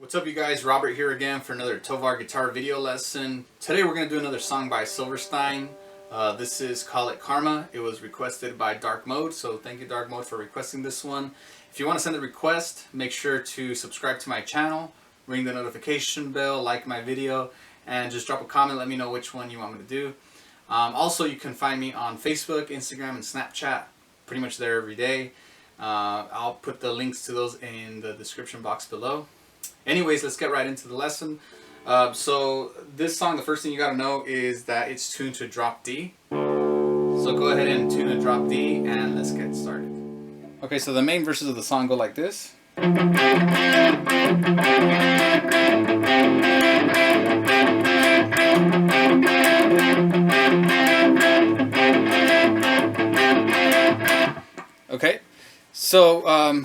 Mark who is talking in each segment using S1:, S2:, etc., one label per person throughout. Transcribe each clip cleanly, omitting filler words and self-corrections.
S1: What's up, you guys? Robert here again for another TovarGuitar video lesson. Today we're going to do another song by Silverstein. This is Call It Karma. It was requested by Dark Mode, so thank you Dark Mode for requesting this one. If you want to send a request, make sure to subscribe to my channel, ring the notification bell, like my video, and just drop a comment. Let me know which one you want me to do. Also, you can find me on Facebook, Instagram, and Snapchat. Pretty much there every day. I'll put the links to those in the description box below. Anyways, let's get right into the lesson. So this song, the first thing you gotta know is that it's tuned to drop D. So go ahead and tune a drop D and let's get started. Okay, so the main verses of the song go like this. Okay, so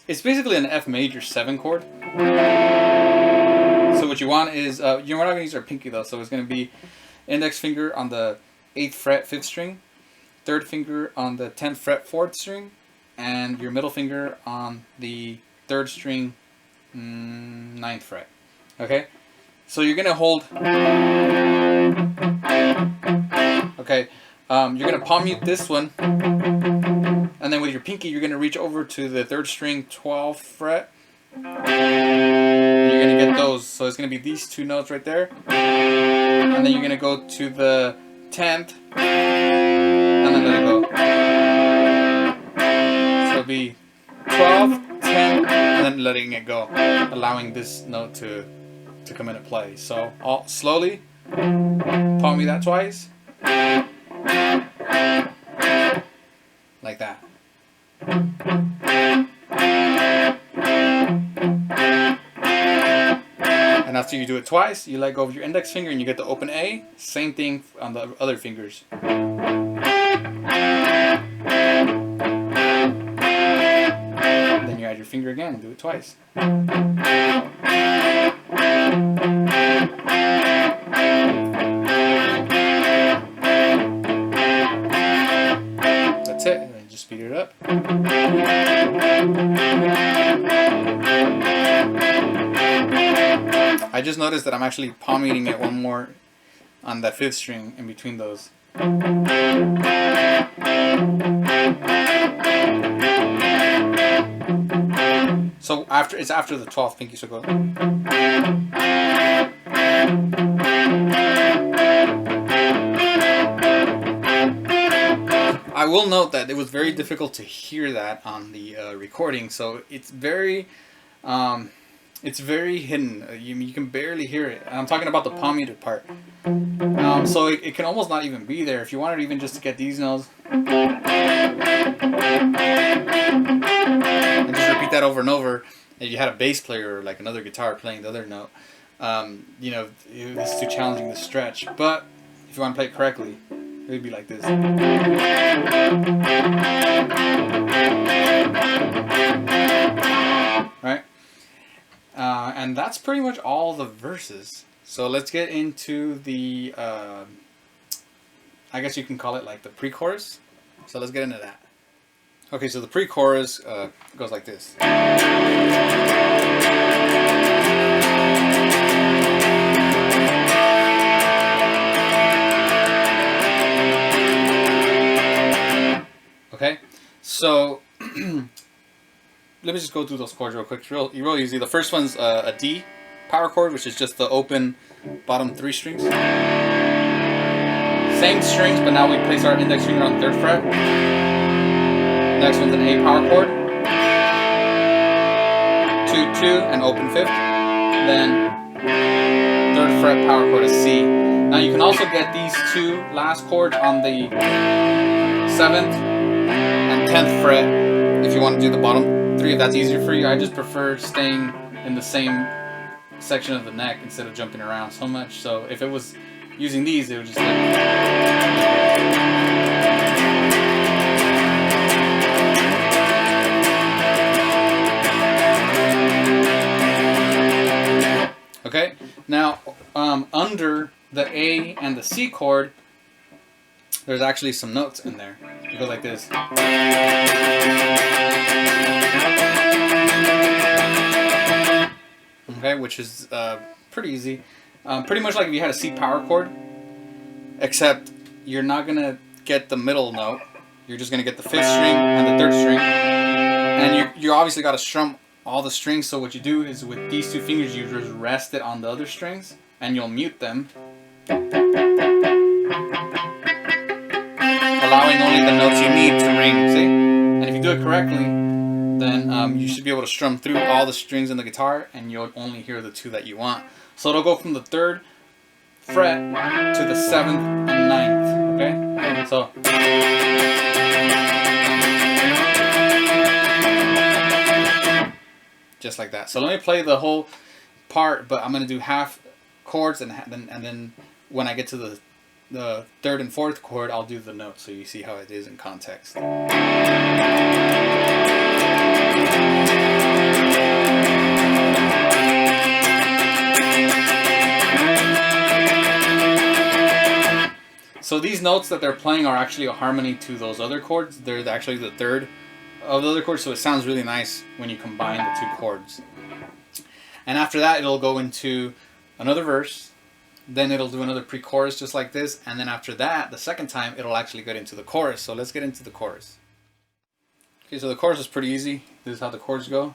S1: it's basically an F major 7 chord. So what you want is, we're not going to use our pinky though, so it's going to be index finger on the 8th fret 5th string, third finger on the 10th fret 4th string, and your middle finger on the 3rd string 9th fret. Okay, so you're going to hold, okay, you're going to palm mute this one, and then with your pinky you're going to reach over to the 3rd string 12th fret. You're going to get those, so it's going to be these two notes right there, and then you're going to go to the 10th and then let it go. So it'll be 12, 10, and then letting it go, allowing this note to come into play. So all slowly palm me that twice, like that. And after you do it twice, you let go of your index finger and you get the open A. Same thing on the other fingers. Then you add your finger again and do it twice. That's it. And just speed it up. I just noticed that I'm actually palm muting it one more on that 5th string in between those. So it's after the 12th pinky, so go. I will note that it was very difficult to hear that on the recording, so it's very hidden. You can barely hear it. And I'm talking about the palm muted part. So it can almost not even be there. If you wanted even just to get these notes, and just repeat that over and over, and you had a bass player or like another guitar playing the other note, you know, it's too challenging to stretch. But if you want to play it correctly, it would be like this. Right? And that's pretty much all the verses. So let's get into the, I guess you can call it like the pre-chorus. So let's get into that. Okay, so the pre-chorus goes like this. Okay, so let me just go through those chords real quick. It's real easy. The first one's a D power chord, which is just the open bottom 3 strings. Same strings, but now we place our index finger on the 3rd fret. Next one's an A power chord. 2, 2, and open 5th. Then 3rd fret power chord is C. Now you can also get these two last chords on the 7th and 10th fret if you want to do the bottom 3, if that's easier for you. I just prefer staying in the same section of the neck instead of jumping around so much. So if it was using these, it would just like, okay, now under the A and the C chord, there's actually some notes in there. It goes like this. okay, which is pretty easy. Pretty much like if you had a C power chord, except you're not gonna get the middle note. You're just gonna get the 5th string and the 3rd string, and you obviously got to strum all the strings. So what you do is with these 2 fingers, you just rest it on the other strings, and you'll mute them, allowing only the notes you need to ring. See, and if you do it correctly, then you should be able to strum through all the strings in the guitar, and you'll only hear the 2 that you want. So it'll go from the 3rd fret to the 7th and 9th. Okay, so. Just like that. So let me play the whole part, but I'm gonna do half chords, and then when I get to the 3rd and 4th chord, I'll do the notes, so you see how it is in context. So these notes that they're playing are actually a harmony to those other chords. They're actually the 3rd of the other chords, so it sounds really nice when you combine the 2 chords. And after that, it'll go into another verse, then it'll do another pre-chorus just like this, and then after that, the second time, it'll actually get into the chorus. So let's get into the chorus. Okay, so the chorus is pretty easy. This is how the chords go.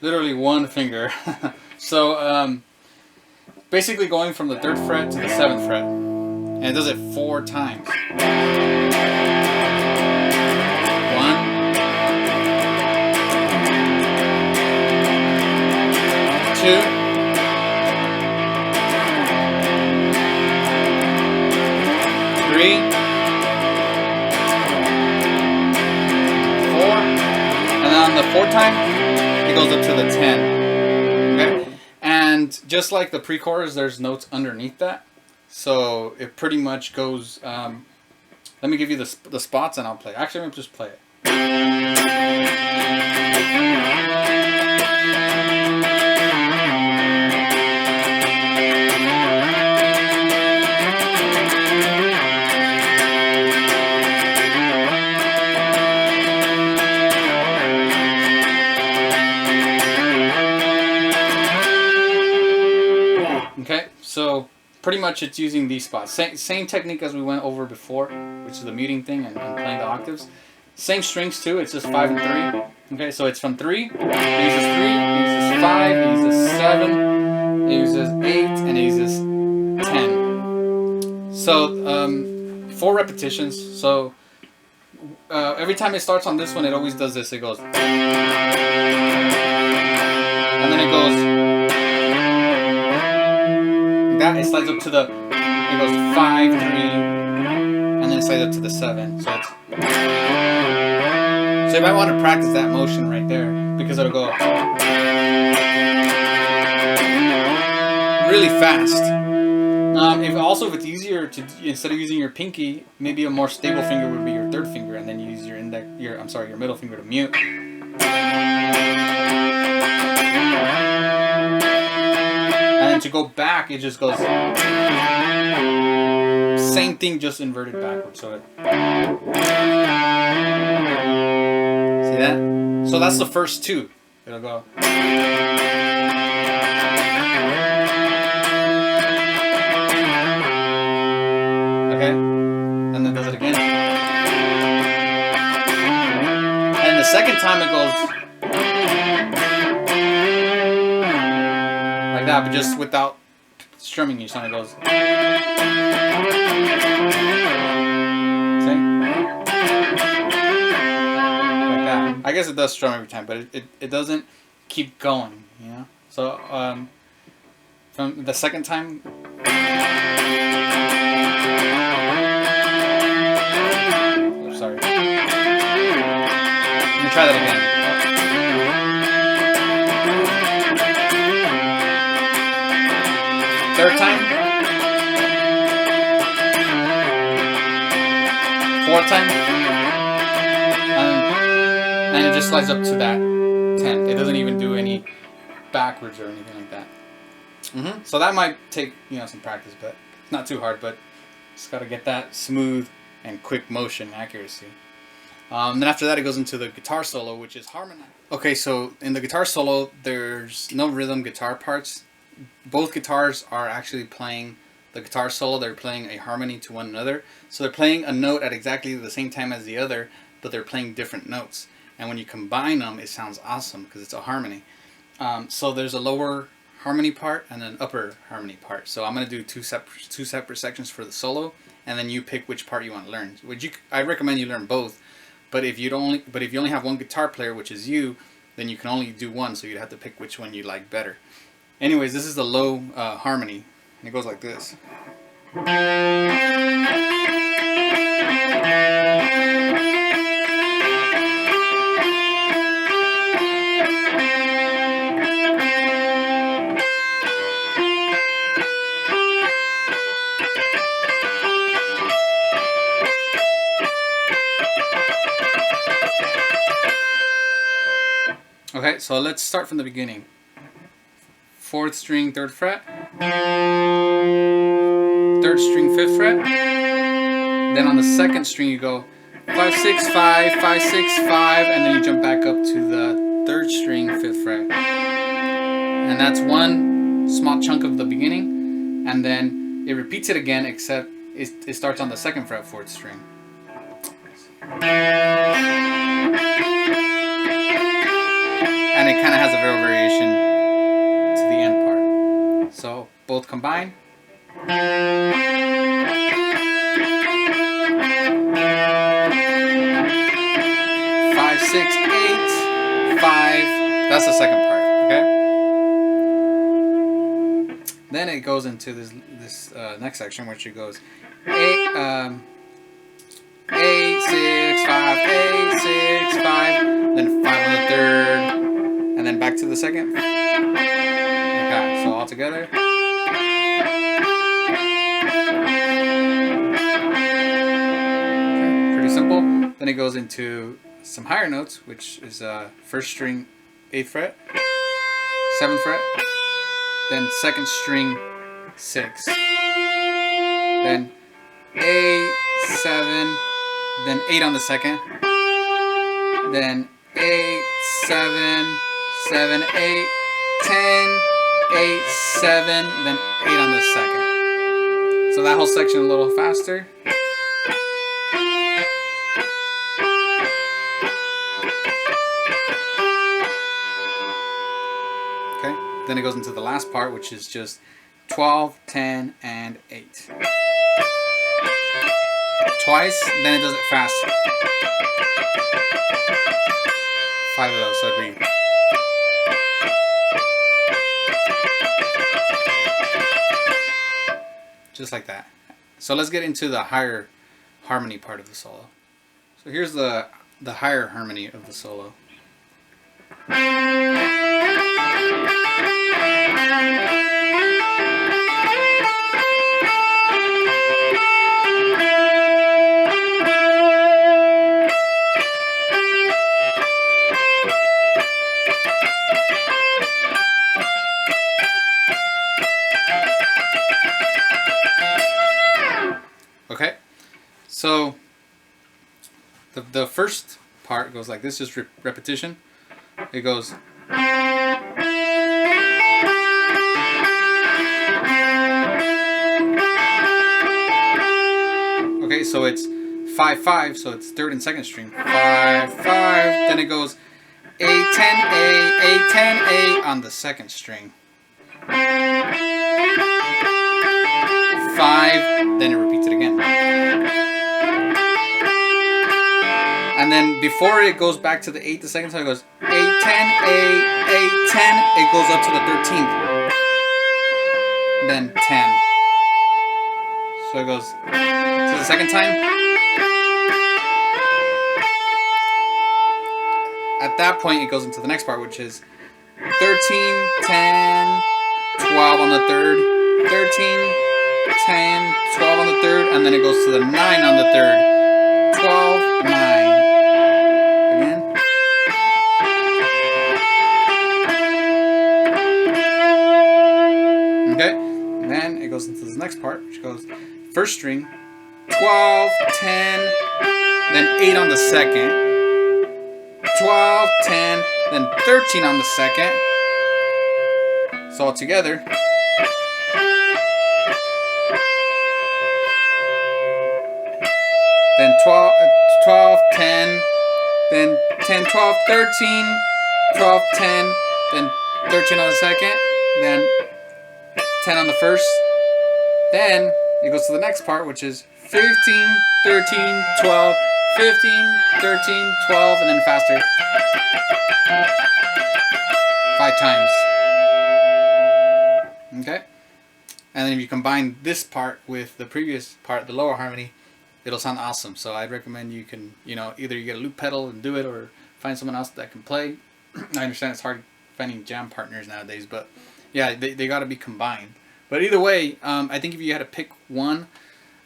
S1: Literally 1 finger. So basically going from the 3rd fret to the 7th fret, and it does it 4 times. 1, 2, 3, 4, and then on the 4th time, it goes up to the 10. Okay? And just like the pre-chorus, there's notes underneath that. So it pretty much goes, let me give you the spots and I'll play. Actually, let me just play it. Okay, so pretty much it's using these spots. Same technique as we went over before, which is the muting thing and playing the octaves. Same strings too, it's just 5 and 3. Okay, so it's from 3, it uses 3, it uses 5, it uses 7, it uses 8, and it uses 10. So 4 repetitions. So every time it starts on this one, it always does this. It goes, and then it goes. That it slides up to the, it goes 5, 3, and then it slides up to the 7. So it's, so you might want to practice that motion right there, because it'll go really fast. If it's easier to, instead of using your pinky, maybe a more stable finger would be your 3rd finger, and then you use your your middle finger to mute. And then to go back, it just goes same thing, just inverted backwards. So see that? So that's the first 2. It'll go. Okay, and then does it again. And the second time it goes like that, but just without strumming each time it goes. See? Like that. I guess it does strum every time, but it doesn't keep going, you know? So from the second time, oh, sorry. Let me try that again. Third time. 4th 4th time, and it just slides up to that 10th. It doesn't even do any backwards or anything like that. So that might take, you know, some practice, but it's not too hard. But just got to get that smooth and quick motion accuracy. Then after that, it goes into the guitar solo, which is harmonized. Okay, so in the guitar solo, there's no rhythm guitar parts. Both guitars are actually playing the guitar solo. They're playing a harmony to one another. So they're playing a note at exactly the same time as the other, but they're playing different notes. And when you combine them, it sounds awesome because it's a harmony. So there's a lower harmony part and an upper harmony part. So I'm going to do two separate sections for the solo, and then you pick which part you want to learn. I recommend you learn both, but if you only have one guitar player, which is you, then you can only do one, so you'd have to pick which one you like better. Anyways, this is the low harmony, and it goes like this. Okay, so let's start from the beginning. 4th string, 3rd fret. 3rd string, 5th fret. Then on the 2nd string you go 5, 6, 5, 5, 6, 5, and then you jump back up to the 3rd string, 5th fret. And that's one small chunk of the beginning, and then it repeats it again, except it starts on the 2nd fret, 4th string. And it kind of has a little variation to the end part. So both combine. 5, 6, 8, 5. That's the 2nd part. Okay. Then it goes into this next section, which it goes 8, 8, 6, 5, 8, 6, 5. Then 5 on the 3rd. And then back to the 2nd. Okay, so all together. Okay, pretty simple. Then it goes into some higher notes, which is 1st string, 8th fret, 7th fret, then 2nd string, 6, then 8, 7, then 8 on the 2nd, then 8, 7, 7, 8, 10, 8, 7, then 8 on the 2nd. So that whole section a little faster. Okay, then it goes into the last part, which is just 12, 10, and 8. Twice, then it does it fast. 5 of those, so it'd be just like that. So let's get into the higher harmony part of the solo. So here's the higher harmony of the solo. Okay, so the first part goes like this, just repetition. It goes. Okay, so it's 5, 5, so it's 3rd and 2nd string. 5, 5, then it goes 8, 10, 8, 8, 10, 8 on the 2nd string. 5, then it repeats it again. And then before it goes back to the 8 the second time, it goes 8, 10, 8, 8, 10. It goes up to the 13th. Then 10. So it goes to the second time. At that point, it goes into the next part, which is 13, 10, 12 on the 3rd, 13, 10, 12 on the 3rd, and then it goes to the 9 on the 3rd, 12, first string, 12, 10, then 8 on the second, 12, 10, then 13 on the second. So all together. Then 12, 10, then 10, 12, 13, 12, 10, then 13 on the second, then 10 on the first. Then it goes to the next part, which is 15, 13, 12, 15, 13, 12, and then faster. 5 times. Okay? And then if you combine this part with the previous part, the lower harmony, it'll sound awesome. So I'd recommend you can, either you get a loop pedal and do it, or find someone else that can play. I understand it's hard finding jam partners nowadays, but yeah, they got to be combined. But either way, I think if you had to pick one,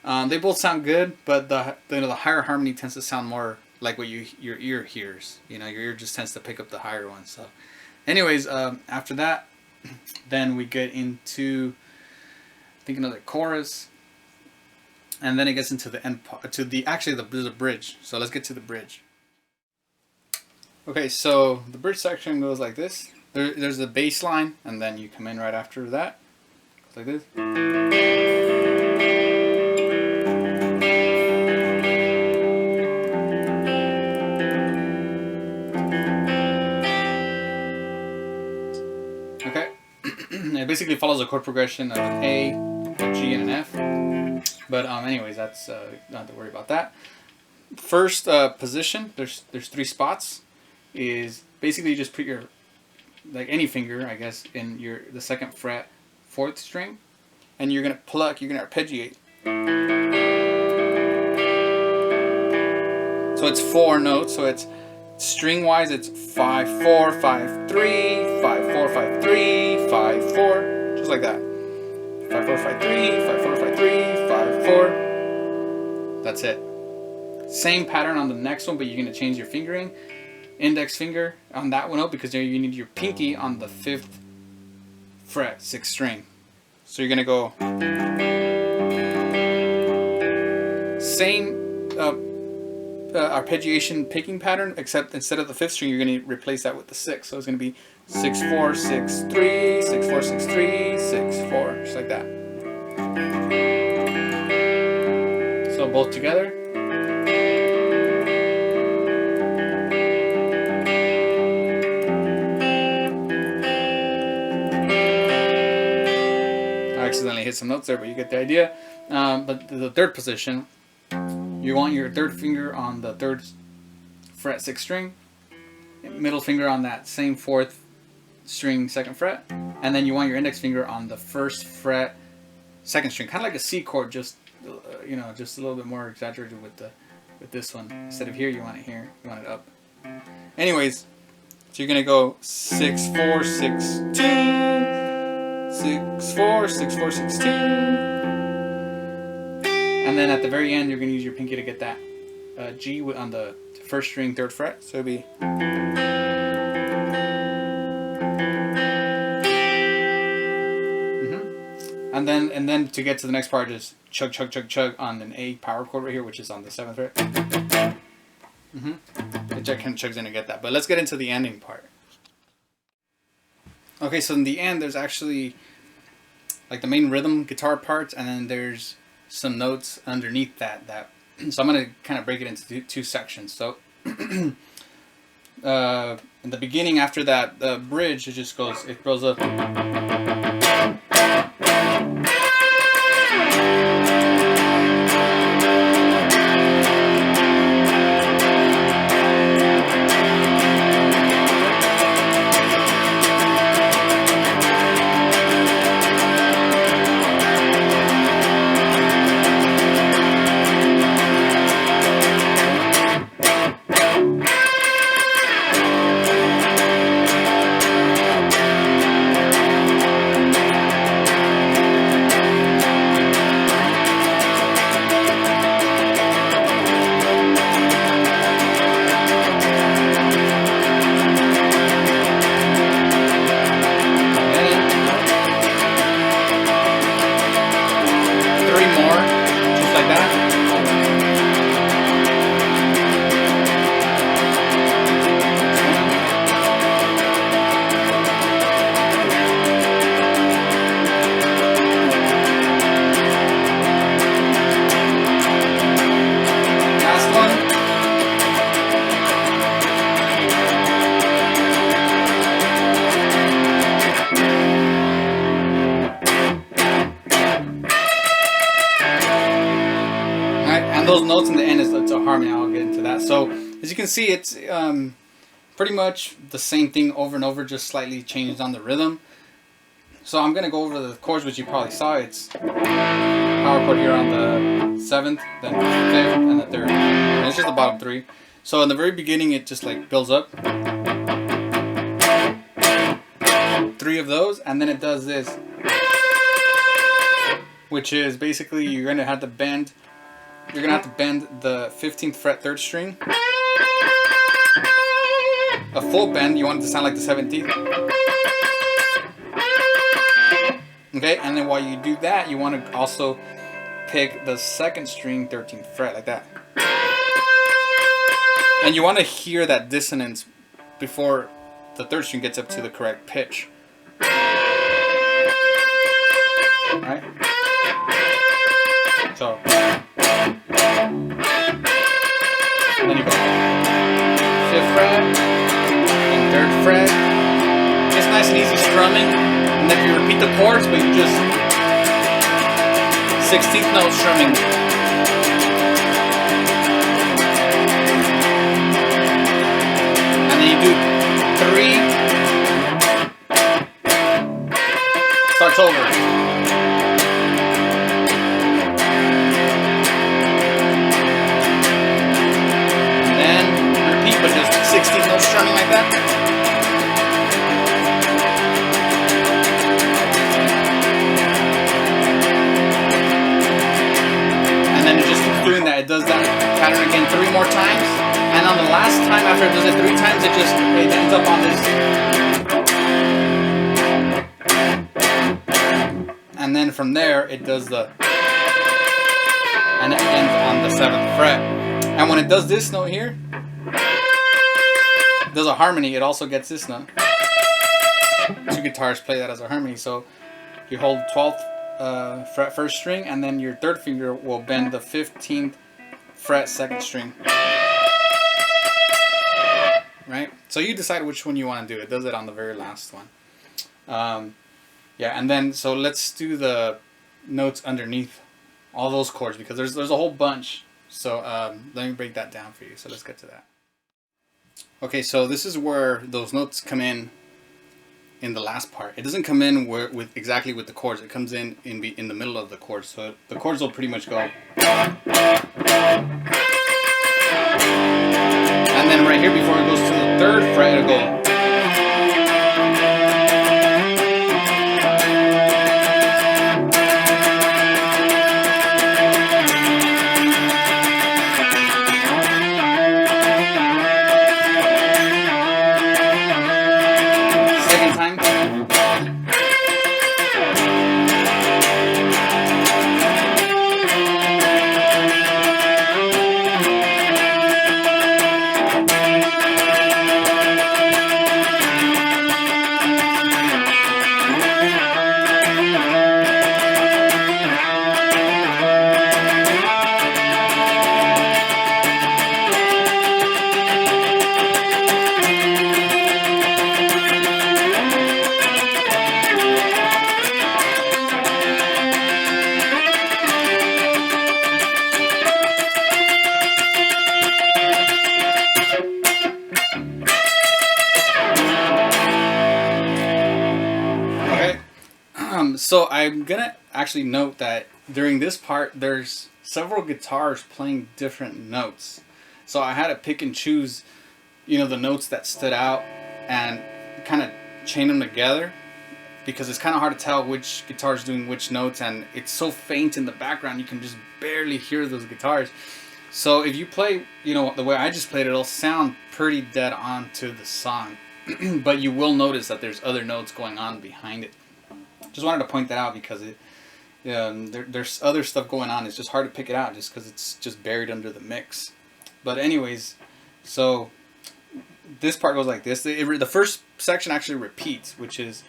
S1: they both sound good, but the higher harmony tends to sound more like what your ear hears. Your ear just tends to pick up the higher one. So, anyways, after that, then we get into, I think, another chorus, and then it gets into the end part, there's a bridge. So let's get to the bridge. Okay, so the bridge section goes like this. There's the bass line, and then you come in right after that. It's like this. Okay. It basically follows a chord progression of an A, a G, and an F. But anyways, that's not to worry about that. First position, there's 3 spots. Is basically you just put your, like any finger, I guess, in the 2nd fret, 4th string, and you're gonna pluck. You're gonna arpeggiate. So it's 4 notes. So it's string wise, it's 5 4 5 3 5 4 5 3 5 4, just like that. 5 4 5 3 5 4 5 3 5 4. That's it. Same pattern on the next one, but you're gonna change your fingering. Index finger on that one out, because there you need your pinky on the 5th fret, 6th string. So you're gonna go same arpeggiation picking pattern, except instead of the 5th string, you're gonna replace that with the 6th. So it's gonna be 6 4 6 3 6 4 6 3 6 4, just like that. So both together. Accidentally hit some notes there, but you get the idea. But the 3rd position, you want your 3rd finger on the 3rd fret, 6th string, middle finger on that same 4th string, 2nd fret, and then you want your index finger on the 1st fret, 2nd string, kind of like a C chord, just just a little bit more exaggerated with this one. Instead of here, you want it here. You want it up. Anyways, so you're gonna go 6 4 6 2. 6 4 6 4 6 2, and then at the very end you're going to use your pinky to get that G on the 1st string, 3rd fret. So it'll be, and then to get to the next part, just chug chug chug chug on an A power chord right here, which is on the 7th fret. It just kind of chugs in to get that. But let's get into the ending part. Okay, so in the end, there's actually like the main rhythm guitar parts, and then there's some notes underneath that. So I'm going to kind of break it into 2 sections. So in the beginning, after that bridge, it goes up. get into that. So as you can see, it's pretty much the same thing over and over, just slightly changed on the rhythm. So I'm going to go over the chords, which you probably saw. It's power chord here on the 7th, then 5th, and the 3rd. And it's just the bottom 3. So in the very beginning, it just like builds up. 3 of those, and then it does this, which is basically you're going to have to bend. You're going to have to bend the 15th fret 3rd string. A full bend, you want it to sound like the 17th. Okay, and then while you do that, you want to also pick the 2nd string 13th fret, like that. And you want to hear that dissonance before the 3rd string gets up to the correct pitch. Right? So, then you go 5th fret and 3rd fret. Just nice and easy strumming. And then you repeat the chords, but you just 16th note strumming. And then you do 3. Starts over. And then repeat, but just 16th note strumming like that. And then it just keeps doing that. It does that pattern again 3 more times. And on the last time, after it does it 3 times, it ends up on this. And then from there, it does the... And it ends on the 7th fret. And when it does this note here, it does a harmony. It also gets this note. 2 guitars play that as a harmony. So you hold 12th fret 1st string, and then your 3rd finger will bend the 15th fret 2nd string. Right? So you decide which one you want to do. It does it on the very last one. Yeah, and then so let's do the notes underneath all those chords, because there's a whole bunch. So let me break that down for you. So let's get to that. Okay, so this is where those notes come in the last part. It doesn't come in with exactly with the chords. It comes in the middle of the chords. So the chords will pretty much go. And then right here, before it goes to the 3rd fret, it'll go. So I'm gonna actually note that during this part, there's several guitars playing different notes. So I had to pick and choose, you know, the notes that stood out and kind of chain them together, because it's kind of hard to tell which guitar is doing which notes, and it's so faint in the background you can just barely hear those guitars. So if you play, you know, the way I just played it, it'll sound pretty dead on to the song. But you will notice that there's other notes going on behind it. Just wanted to point that out because there's other stuff going on. It's just hard to pick it out just because it's just buried under the mix. But anyways, so this part goes like this. The first section actually repeats, which is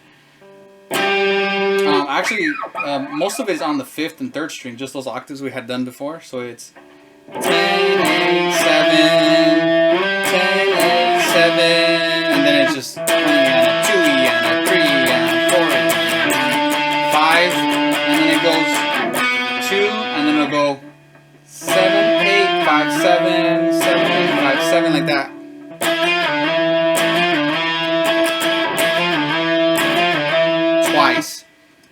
S1: most of it is on the 5th and 3rd string, just those octaves we had done before. So it's 10, 8, 7, 10, 8, 7, and then it's just 1 and a 2 and a 3 and a 4 and 5, and then it goes 2, and then it'll go 7, 8, 5, 7, 7, 7 like that. Twice.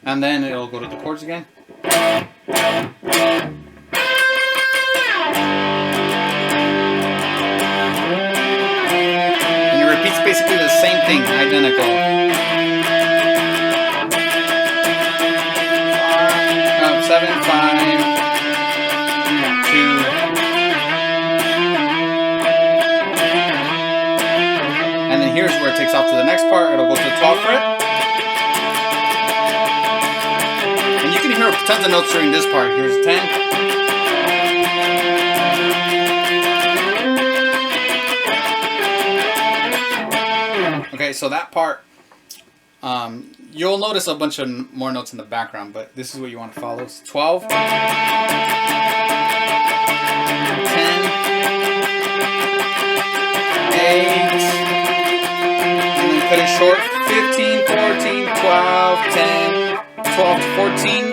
S1: And then it'll go to the chords again. And it repeats basically the same thing, identical. 7, 5, 2. And then here's where it takes off to the next part. It'll go to the 12th fret. And you can hear tons of notes during this part. Here's 10. Okay, so that part, you'll notice a bunch of more notes in the background, but this is what you want to follow. It's 12, 10, and then cut it short, 15, 14, 12, 10, 12 to 14,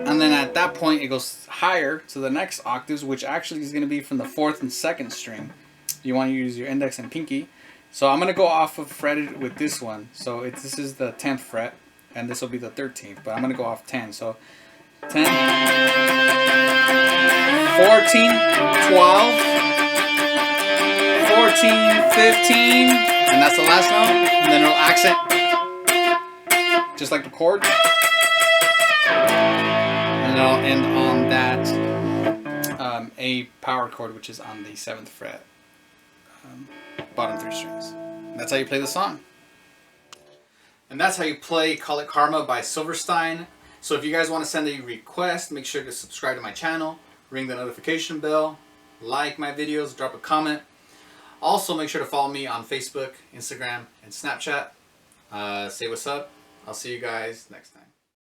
S1: and then at that point it goes higher to the next octaves, which actually is going to be from the 4th and 2nd string. You want to use your index and pinky. So I'm going to go off of fretted with this one. So this is the 10th fret, and this will be the 13th, but I'm going to go off 10. So 10, 14, 12, 14, 15, and that's the last note. And then it'll accent, just like the chord. And it'll end on that A power chord, which is on the 7th fret. Bottom 3 strings. And that's how you play the song. And that's how you play Call It Karma by Silverstein. So if you guys want to send a request, make sure to subscribe to my channel, ring the notification bell, like my videos, drop a comment. Also make sure to follow me on Facebook, Instagram, and Snapchat. Say what's up. I'll see you guys next time.